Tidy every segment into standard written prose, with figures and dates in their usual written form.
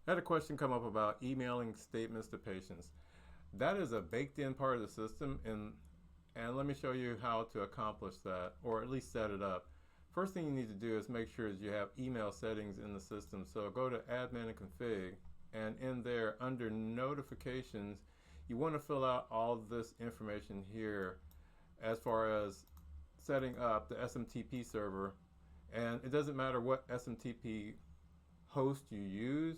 I had a question come up about emailing statements to patients. That is a baked in part of the system, and let me show you how to accomplish that, or at least set it up. First thing you need to do is make sure that you have email settings in the system. So go to admin and config, and in there under notifications, you want to fill out all this information here as far as setting up the SMTP server. And it doesn't matter what SMTP host you use.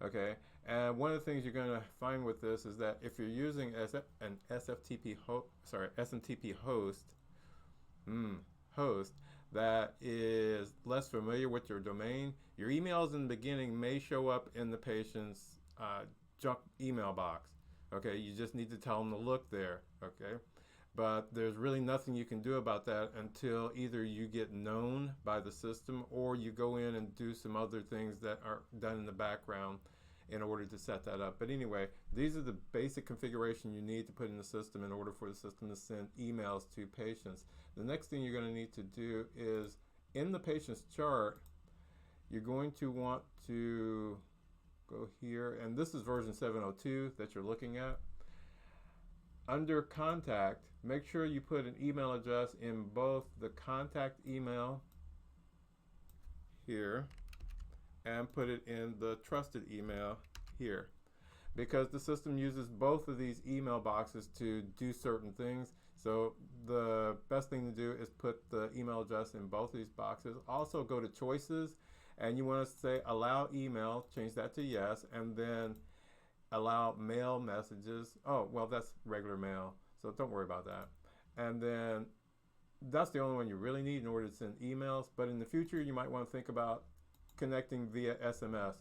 Okay, and one of the things you're going to find with this is that if you're using an SMTP host that is less familiar with your domain, your emails in the beginning may show up in the patient's junk email box. Okay, you just need to tell them to look there. Okay, but there's really nothing you can do about that until either you get known by the system or you go in and do some other things that are done in the background in order to set that up. But anyway, these are the basic configuration you need to put in the system in order for the system to send emails to patients. The next thing you're going to need to do is in the patient's chart, you're going to want to go here, and this is version 702 that you're looking at. Under contact, make sure you put an email address in both the contact email here and put it in the trusted email here, because the system uses both of these email boxes to do certain things. So the best thing to do is put the email address in both of these boxes. Also go to choices, and you want to say allow email, change that to yes, and then allow mail messages. Oh, well, that's regular mail, so don't worry about that. And then that's the only one you really need in order to send emails. But in the future, you might want to think about connecting via SMS.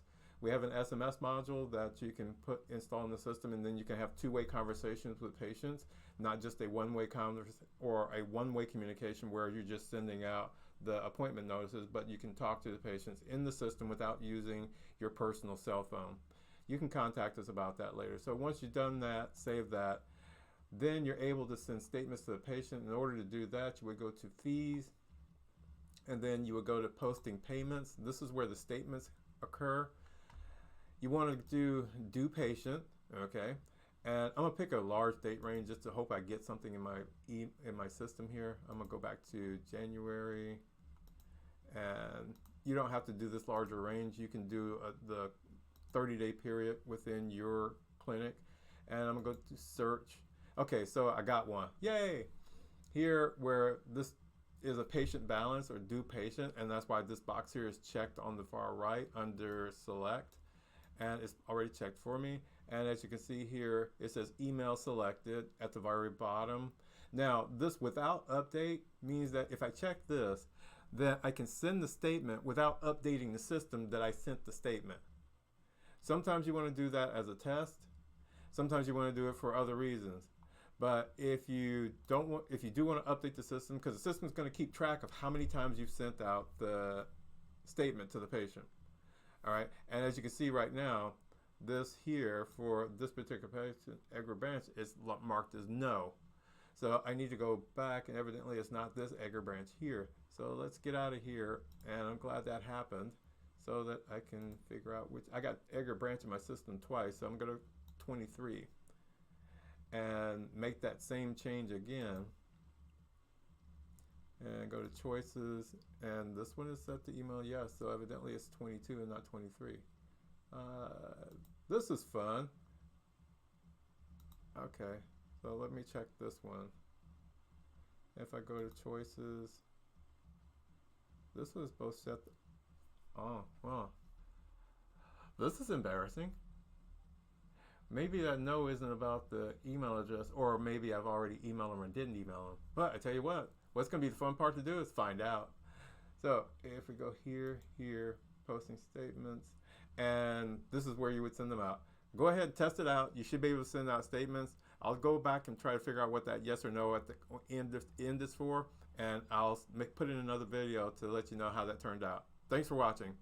We have an SMS module that you can install in the system, and then you can have two-way conversations with patients, not just a one-way conversation or a one-way communication where you're just sending out the appointment notices, but you can talk to the patients in the system without using your personal cell phone. You can contact us about that later. So once you've done that, save that, then you're able to send statements to the patient. In order to do that, you would go to fees, and then you would go to posting payments. This is where the statements occur. You want to do due patient, okay? And I'm gonna pick a large date range just to hope I get something in my system here. I'm gonna go back to January, and you don't have to do this larger range. You can do the 30-day period within your clinic. And I'm gonna go to search. Okay, so I got one. Yay! Here, where this is a patient balance or due patient, and that's why this box here is checked on the far right under select, and it's already checked for me. And as you can see here, it says email selected at the very bottom. Now, this without update means that if I check this, then I can send the statement without updating the system that I sent the statement. Sometimes you want to do that as a test. Sometimes you want to do it for other reasons. But if you do want to update the system, because the system is going to keep track of how many times you've sent out the statement to the patient. All right, and as you can see right now, this here for this particular patient, Edgar Branch, is marked as no. So I need to go back, and evidently it's not this Edgar Branch here. So let's get out of here, and I'm glad that happened so that I can figure out which. I got Edgar Branch in my system twice, so I'm going to 23 and make that same change again, and go to choices, and this one is set to email yes, so evidently it's 22 and not 23. This is fun. Okay, so let me check this one. If I go to choices, this was both set. Oh, well, this is embarrassing. Maybe that no isn't about the email address, or maybe I've already emailed them or didn't email them. But I tell you what, what's going to be the fun part to do is find out. So if we go here, posting statements, and this is where you would send them out. Go ahead and test it out. You should be able to send out statements. I'll go back and try to figure out what that yes or no at the end is for, and I'll put in another video to let you know how that turned out. Thanks for watching.